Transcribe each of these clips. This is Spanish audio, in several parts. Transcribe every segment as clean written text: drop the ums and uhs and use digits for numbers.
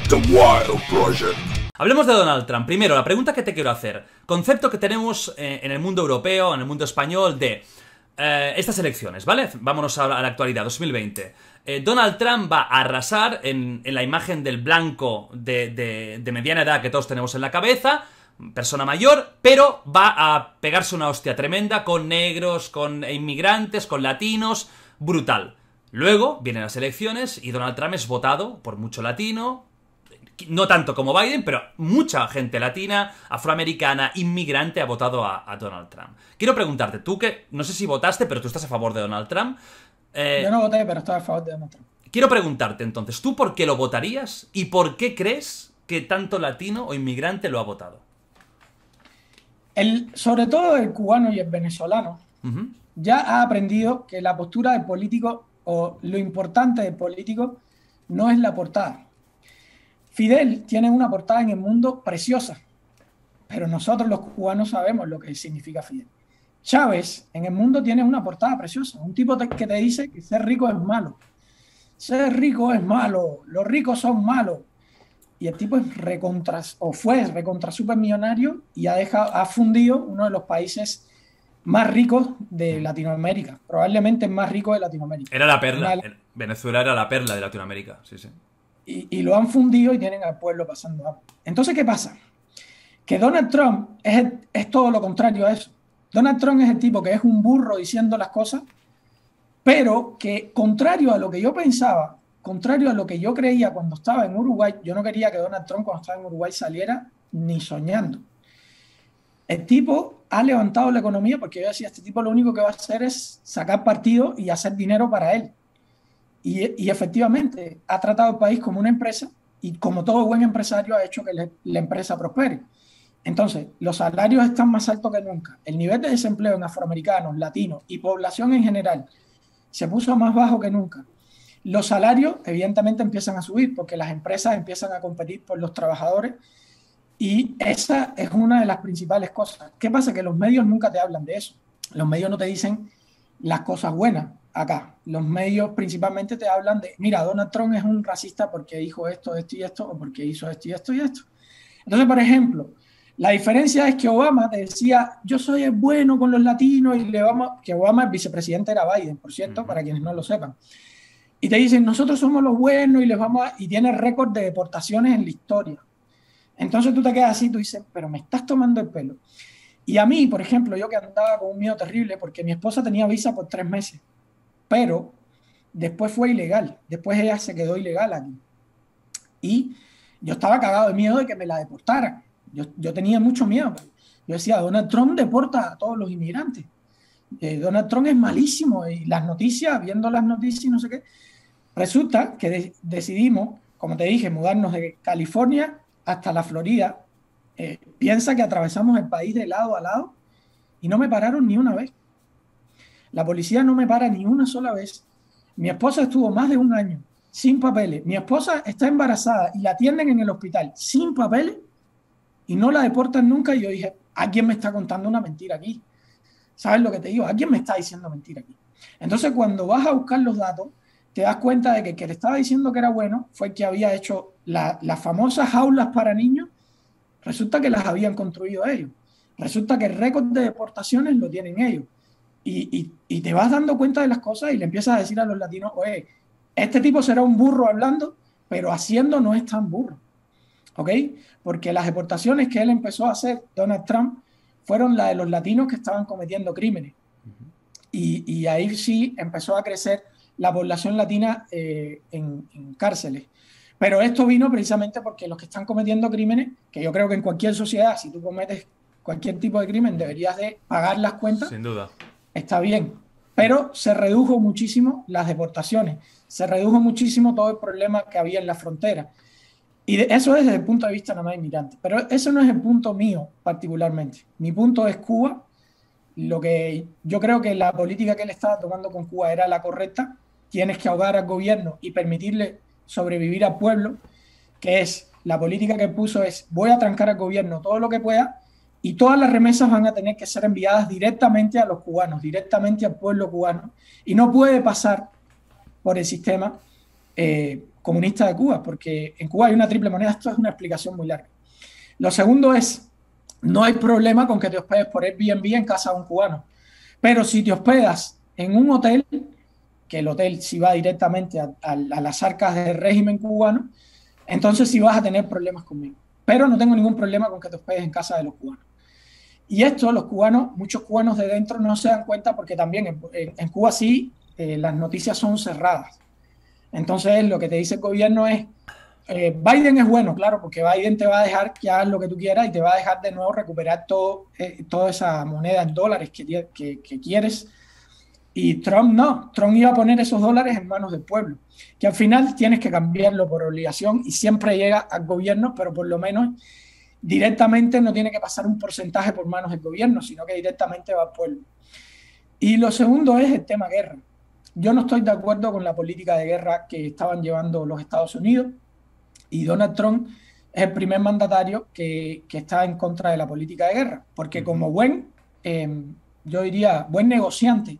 The Wild Project. Hablemos de Donald Trump. Primero, la pregunta que te quiero hacer. Concepto que tenemos en el mundo europeo, en el mundo español, de estas elecciones, ¿vale? Vámonos a la actualidad, 2020. Donald Trump va a arrasar en la imagen del blanco de mediana edad que todos tenemos en la cabeza, persona mayor, pero va a pegarse una hostia tremenda con negros, con inmigrantes, con latinos, brutal. Luego vienen las elecciones y Donald Trump es votado por mucho latino, no tanto como Biden, pero mucha gente latina, afroamericana, inmigrante ha votado a Donald Trump. Quiero preguntarte, tú que no sé si votaste, pero tú estás a favor de Donald Trump. Yo no voté, pero estoy a favor de Donald Trump. Quiero preguntarte entonces, ¿tú por qué lo votarías y por qué crees que tanto latino o inmigrante lo ha votado? Sobre todo el cubano y el venezolano ya ha aprendido que la postura del político o lo importante del político no es la portada. Fidel tiene una portada en el mundo preciosa, pero nosotros los cubanos sabemos lo que significa Fidel. Chávez en el mundo tiene una portada preciosa, un tipo que te dice que ser rico es malo. Ser rico es malo, los ricos son malos. Y el tipo es fue recontra supermillonario y ha fundido uno de los países más ricos de Latinoamérica, probablemente el más rico de Latinoamérica. Era la perla, Venezuela era la perla de Latinoamérica, sí, sí. Y lo han fundido y tienen al pueblo pasando hambre. Entonces, ¿qué pasa? Que Donald Trump es todo lo contrario a eso. Donald Trump es el tipo que es un burro diciendo las cosas, pero que contrario a lo que yo pensaba, contrario a lo que yo creía cuando estaba en Uruguay, yo no quería que Donald Trump cuando estaba en Uruguay saliera ni soñando. El tipo ha levantado la economía porque yo decía, este tipo lo único que va a hacer es sacar partido y hacer dinero para él. Y efectivamente ha tratado el país como una empresa y como todo buen empresario ha hecho que la empresa prospere. Entonces, los salarios están más altos que nunca. El nivel de desempleo en afroamericanos, latinos y población en general se puso más bajo que nunca. Los salarios evidentemente empiezan a subir porque las empresas empiezan a competir por los trabajadores y esa es una de las principales cosas. ¿Qué pasa? Que los medios nunca te hablan de eso. Los medios no te dicen las cosas buenas. Acá, los medios principalmente te hablan de, mira, Donald Trump es un racista porque dijo esto, esto y esto, o porque hizo esto y esto y esto. Entonces, por ejemplo, la diferencia es que Obama te decía, yo soy el bueno con los latinos, y que Obama, el vicepresidente era Biden, por cierto, para quienes no lo sepan. Y te dicen, nosotros somos los buenos y tiene récord de deportaciones en la historia. Entonces tú te quedas así, tú dices, pero me estás tomando el pelo. Y a mí, por ejemplo, yo que andaba con un miedo terrible porque mi esposa tenía visa por 3 meses. Pero después fue ilegal, después ella se quedó ilegal aquí. Y yo estaba cagado de miedo de que me la deportaran. Yo tenía mucho miedo. Yo decía, Donald Trump deporta a todos los inmigrantes. Donald Trump es malísimo. Y las noticias, viendo las noticias y no sé qué, resulta que decidimos, como te dije, mudarnos de California hasta la Florida. Piensa que atravesamos el país de lado a lado y no me pararon ni una vez. La policía no me para ni una sola vez. Mi esposa estuvo más de 1 año sin papeles. Mi esposa está embarazada y la atienden en el hospital sin papeles y no la deportan nunca. Y yo dije, alguien me está contando una mentira aquí. ¿Sabes lo que te digo? Alguien me está diciendo mentira aquí. Entonces, cuando vas a buscar los datos, te das cuenta de que el que le estaba diciendo que era bueno fue el que había hecho las famosas jaulas para niños. Resulta que las habían construido ellos. Resulta que el récord de deportaciones lo tienen ellos. Y te vas dando cuenta de las cosas y le empiezas a decir a los latinos, oye, este tipo será un burro hablando, pero haciendo no es tan burro, ¿ok? Porque las deportaciones que él empezó a hacer, Donald Trump, fueron las de los latinos que estaban cometiendo crímenes. Y ahí sí empezó a crecer la población latina en cárceles. Pero esto vino precisamente porque los que están cometiendo crímenes, que yo creo que en cualquier sociedad, si tú cometes cualquier tipo de crimen, deberías de pagar las cuentas. Sin duda. Está bien, pero se redujo muchísimo las deportaciones, se redujo muchísimo todo el problema que había en la frontera. Y eso es desde el punto de vista nada más inmigrante. Pero eso no es el punto mío particularmente. Mi punto es Cuba. Lo que yo creo que la política que él estaba tomando con Cuba era la correcta. Tienes que ahogar al gobierno y permitirle sobrevivir al pueblo, que es la política que puso es voy a trancar al gobierno todo lo que pueda y todas las remesas van a tener que ser enviadas directamente a los cubanos, directamente al pueblo cubano, y no puede pasar por el sistema comunistas de Cuba, porque en Cuba hay una triple moneda. Esto es una explicación muy larga. Lo segundo es, no hay problema con que te hospedes por Airbnb en casa de un cubano, pero si te hospedas en un hotel, que el hotel sí va directamente a las arcas del régimen cubano, entonces sí vas a tener problemas conmigo. Pero no tengo ningún problema con que te hospedes en casa de los cubanos. Y esto los cubanos, muchos cubanos de dentro no se dan cuenta porque también en Cuba sí las noticias son cerradas. Entonces lo que te dice el gobierno es, Biden es bueno, claro, porque Biden te va a dejar que hagas lo que tú quieras y te va a dejar de nuevo recuperar toda esa moneda en dólares que quieres. Y Trump no, Trump iba a poner esos dólares en manos del pueblo, que al final tienes que cambiarlo por obligación y siempre llega al gobierno, pero por lo menos directamente no tiene que pasar un porcentaje por manos del gobierno, sino que directamente va al pueblo. Y lo segundo es el tema guerra. Yo no estoy de acuerdo con la política de guerra que estaban llevando los Estados Unidos, y Donald Trump es el primer mandatario que está en contra de la política de guerra, porque como yo diría, buen negociante,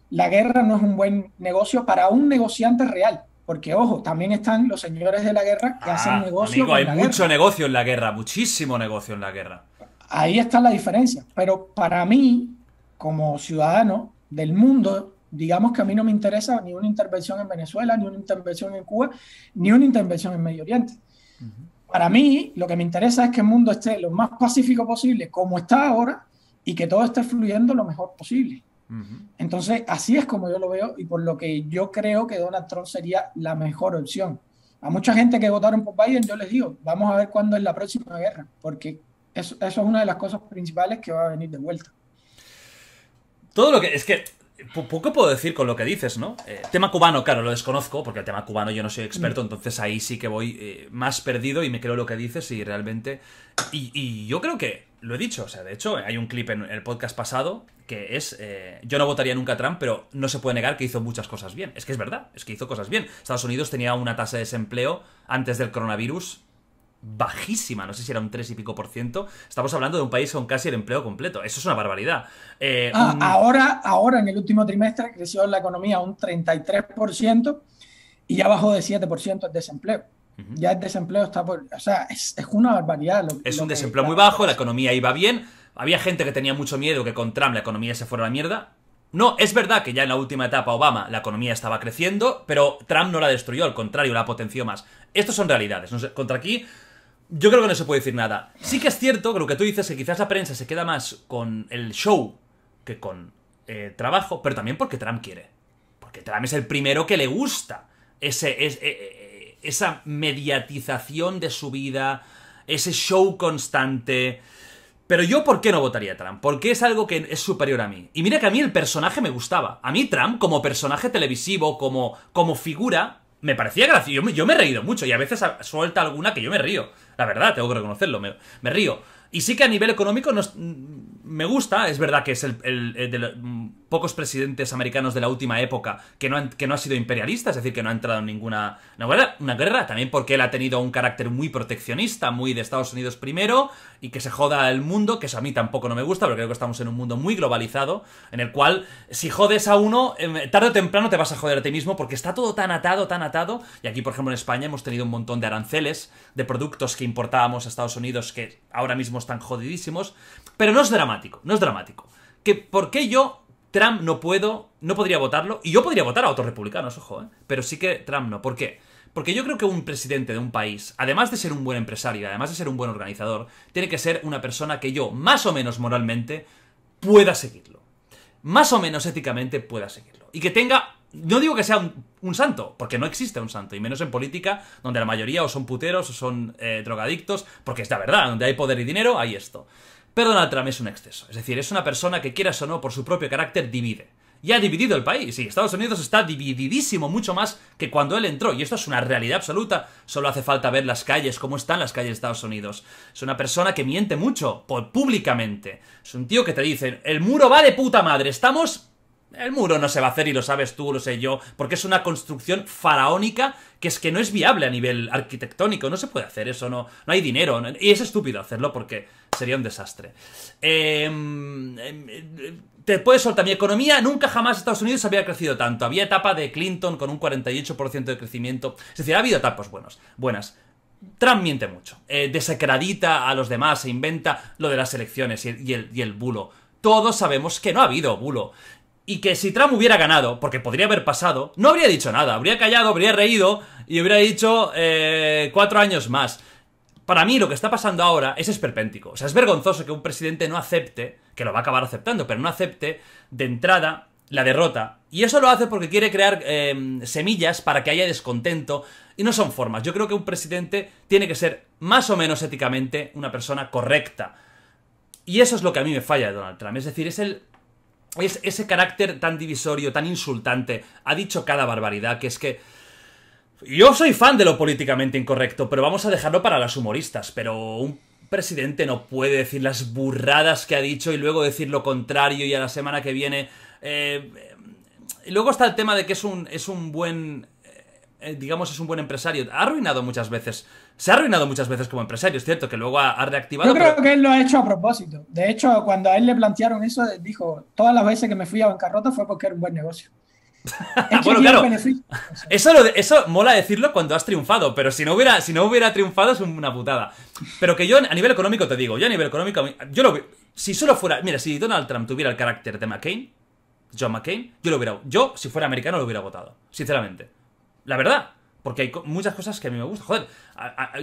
la guerra no es un buen negocio para un negociante real. Porque, ojo, también están los señores de la guerra que hacen negocio amigo, con hay la mucho guerra. negocio en la guerra, muchísimo negocio en la guerra. Ahí está la diferencia. Pero para mí, como ciudadano del mundo, digamos que a mí no me interesa ni una intervención en Venezuela, ni una intervención en Cuba, ni una intervención en Medio Oriente. Para mí, lo que me interesa es que el mundo esté lo más pacífico posible, como está ahora, y que todo esté fluyendo lo mejor posible. Entonces, así es como yo lo veo y por lo que yo creo que Donald Trump sería la mejor opción. A mucha gente que votaron por Biden, yo les digo, vamos a ver cuándo es la próxima guerra, porque eso es una de las cosas principales que va a venir de vuelta. Todo lo que... Es que... Poco puedo decir con lo que dices, ¿no? Tema cubano, claro, lo desconozco, porque el tema cubano yo no soy experto, entonces ahí sí que voy más perdido y me creo lo que dices y realmente... Y yo creo que, lo he dicho, o sea, de hecho, hay un clip en el podcast pasado que es... yo no votaría nunca a Trump, pero no se puede negar que hizo muchas cosas bien. Es que es verdad, es que hizo cosas bien. Estados Unidos tenía una tasa de desempleo antes del coronavirus bajísima, no sé si era un 3 y pico por ciento. Estamos hablando de un país con casi el empleo completo. Eso es una barbaridad. Ahora en el último trimestre creció la economía un 33% y ya bajó de 7% el desempleo. Ya el desempleo está por... O sea, es una barbaridad. Es un desempleo muy bajo, la economía iba bien. Había gente que tenía mucho miedo que con Trump la economía se fuera a la mierda. No, es verdad que ya en la última etapa Obama la economía estaba creciendo, pero Trump no la destruyó, al contrario, la potenció más. Estas son realidades. No sé, contra aquí... Yo creo que no se puede decir nada. Sí que es cierto que lo que tú dices, que quizás la prensa se queda más con el show que con trabajo, pero también porque Trump quiere. Porque Trump es el primero que le gusta esa mediatización de su vida, ese show constante. Pero yo, ¿por qué no votaría a Trump? Porque es algo que es superior a mí. Y mira que a mí el personaje me gustaba. A mí Trump, como personaje televisivo, como figura... Me parecía gracioso, yo me he reído mucho y a veces suelta alguna que yo me río. La verdad, tengo que reconocerlo, me río. Y sí que a nivel económico me gusta, es verdad que es el de los pocos presidentes americanos de la última época que no ha sido imperialista, es decir, que no ha entrado en ninguna una guerra, también porque él ha tenido un carácter muy proteccionista, muy de Estados Unidos primero, y que se joda el mundo, que eso a mí tampoco no me gusta, porque creo que estamos en un mundo muy globalizado, en el cual si jodes a uno, tarde o temprano te vas a joder a ti mismo, porque está todo tan atado, y aquí, por ejemplo, en España hemos tenido un montón de aranceles de productos que importábamos a Estados Unidos que ahora mismo están jodidísimos, pero no es dramático. ¿Por qué yo, Trump, no podría votarlo? Y yo podría votar a otros republicanos, ojo, pero sí que Trump no. ¿Por qué? Porque yo creo que un presidente de un país, además de ser un buen empresario, además de ser un buen organizador, tiene que ser una persona que yo, más o menos moralmente, pueda seguirlo. Más o menos éticamente pueda seguirlo. Y que tenga... No digo que sea un santo, porque no existe un santo, y menos en política, donde la mayoría o son puteros o son drogadictos, porque es la verdad, donde hay poder y dinero, hay esto. Pero Donald Trump es un exceso, es decir, es una persona que, quieras o no, por su propio carácter, divide. Y ha dividido el país, y Estados Unidos está divididísimo, mucho más que cuando él entró, y esto es una realidad absoluta, solo hace falta ver las calles, cómo están las calles de Estados Unidos. Es una persona que miente mucho, públicamente. Es un tío que te dice, el muro va de puta madre, estamos... El muro no se va a hacer y lo sabes tú, lo sé yo, porque es una construcción faraónica que no es viable a nivel arquitectónico, no se puede hacer eso, no hay dinero, y es estúpido hacerlo porque sería un desastre. te puedes soltar. Mi economía nunca jamás Estados Unidos había crecido tanto. Había etapa de Clinton con un 48% de crecimiento. Es decir, ha habido etapas buenas. Trump miente mucho. Desacredita a los demás, se inventa lo de las elecciones y el bulo. Todos sabemos que no ha habido bulo. Y que si Trump hubiera ganado, porque podría haber pasado, no habría dicho nada. Habría callado, habría reído y hubiera dicho 4 años más. Para mí lo que está pasando ahora es esperpéntico. O sea, es vergonzoso que un presidente no acepte, que lo va a acabar aceptando, pero no acepte de entrada la derrota. Y eso lo hace porque quiere crear semillas para que haya descontento. Y no son formas. Yo creo que un presidente tiene que ser más o menos éticamente una persona correcta. Y eso es lo que a mí me falla de Donald Trump. Es decir, es ese carácter tan divisorio, tan insultante. Ha dicho cada barbaridad que es que... Yo soy fan de lo políticamente incorrecto, pero vamos a dejarlo para los humoristas. Pero un presidente no puede decir las burradas que ha dicho y luego decir lo contrario y a la semana que viene... Y luego está el tema de que es un buen... digamos, es un buen empresario. Se ha arruinado muchas veces como empresario. Es cierto que luego ha reactivado. Yo creo que él lo ha hecho a propósito. De hecho, cuando a él le plantearon eso, dijo, todas las veces que me fui a bancarrota fue porque era un buen negocio. Bueno, claro, eso mola decirlo cuando has triunfado, pero si no hubiera triunfado es una putada. Pero que yo a nivel económico te digo, si solo fuera, mira, si Donald Trump tuviera el carácter de John McCain, yo si fuera americano lo hubiera votado, sinceramente. La verdad, porque hay muchas cosas que a mí me gustan. Joder,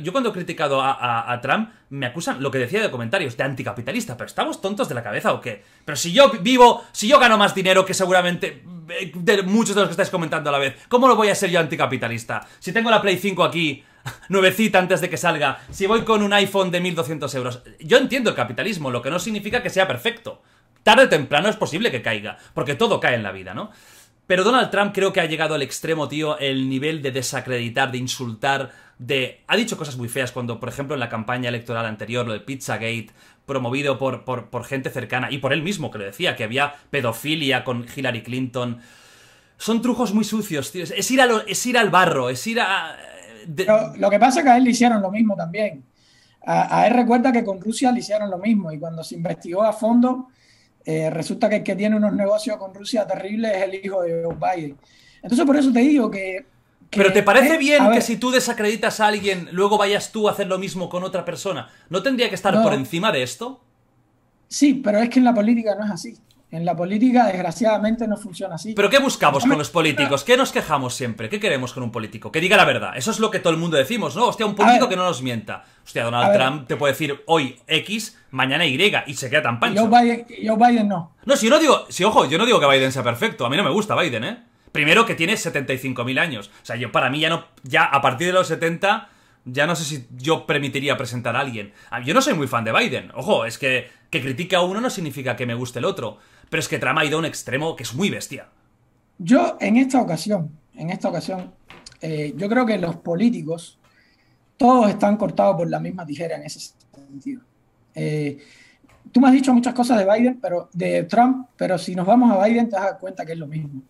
yo cuando he criticado a Trump, me acusan, lo que decía de comentarios, de anticapitalista. ¿Pero estamos tontos de la cabeza o qué? Pero si yo gano más dinero que seguramente de muchos de los que estáis comentando a la vez, ¿cómo lo voy a ser yo anticapitalista? Si tengo la Play 5 aquí, nuevecita antes de que salga, si voy con un iPhone de 1.200 euros. Yo entiendo el capitalismo, lo que no significa que sea perfecto. Tarde o temprano es posible que caiga, porque todo cae en la vida, ¿no? Pero Donald Trump creo que ha llegado al extremo, tío, el nivel de desacreditar, de insultar, ha dicho cosas muy feas cuando, por ejemplo, en la campaña electoral anterior, lo del Pizzagate, promovido por gente cercana, y por él mismo, que lo decía, que había pedofilia con Hillary Clinton. Son trujos muy sucios, tío. Es ir al barro, es ir a... Pero lo que pasa es que a él le hicieron lo mismo también. A él recuerda que con Rusia le hicieron lo mismo, y cuando se investigó a fondo... resulta que el que tiene unos negocios con Rusia terribles es el hijo de Joe Biden. Entonces, por eso te digo que ¿Pero te parece bien que si tú desacreditas a alguien, luego vayas tú a hacer lo mismo con otra persona? ¿No tendría que estar por encima de esto? Sí, pero es que en la política no es así. En la política, desgraciadamente, no funciona así. ¿Pero qué buscamos con los políticos? ¿Qué nos quejamos siempre? ¿Qué queremos con un político? Que diga la verdad. Eso es lo que todo el mundo decimos, ¿no? Hostia, un político que no nos mienta. Hostia, Donald Trump te puede decir hoy X, mañana Y, y se queda tan pancho. Joe Biden no. No, si yo no digo... ojo, yo no digo que Biden sea perfecto. A mí no me gusta Biden, ¿eh? Primero que tiene 75.000 años. O sea, para mí ya a partir de los 70... Ya no sé si yo permitiría presentar a alguien. Yo no soy muy fan de Biden. Ojo, es que critique a uno no significa que me guste el otro. Pero es que Trump ha ido a un extremo que es muy bestia. Yo, en esta ocasión, yo creo que los políticos, todos están cortados por la misma tijera en ese sentido. Tú me has dicho muchas cosas de Trump, pero si nos vamos a Biden te das cuenta que es lo mismo.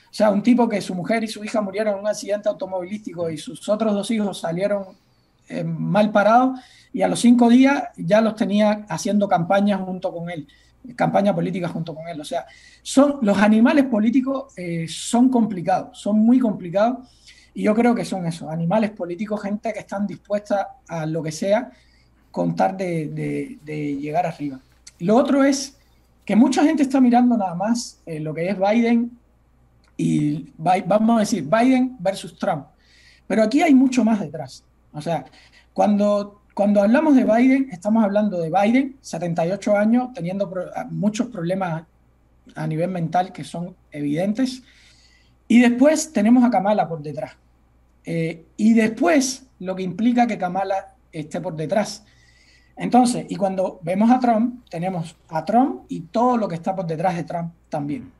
O sea, un tipo que su mujer y su hija murieron en un accidente automovilístico y sus otros 2 hijos salieron mal parados, y a los 5 días ya los tenía haciendo campaña junto con él, campaña política junto con él. O sea, los animales políticos son complicados, son muy complicados, y yo creo que son esos, animales políticos, gente que están dispuesta a lo que sea con tal de llegar arriba. Lo otro es que mucha gente está mirando nada más lo que es Biden, y vamos a decir Biden versus Trump. Pero aquí hay mucho más detrás. O sea, cuando hablamos de Biden, estamos hablando de Biden, 78 años, teniendo muchos problemas a nivel mental que son evidentes. Y después tenemos a Kamala por detrás. Y después lo que implica que Kamala esté por detrás. Entonces, y cuando vemos a Trump, tenemos a Trump y todo lo que está por detrás de Trump también.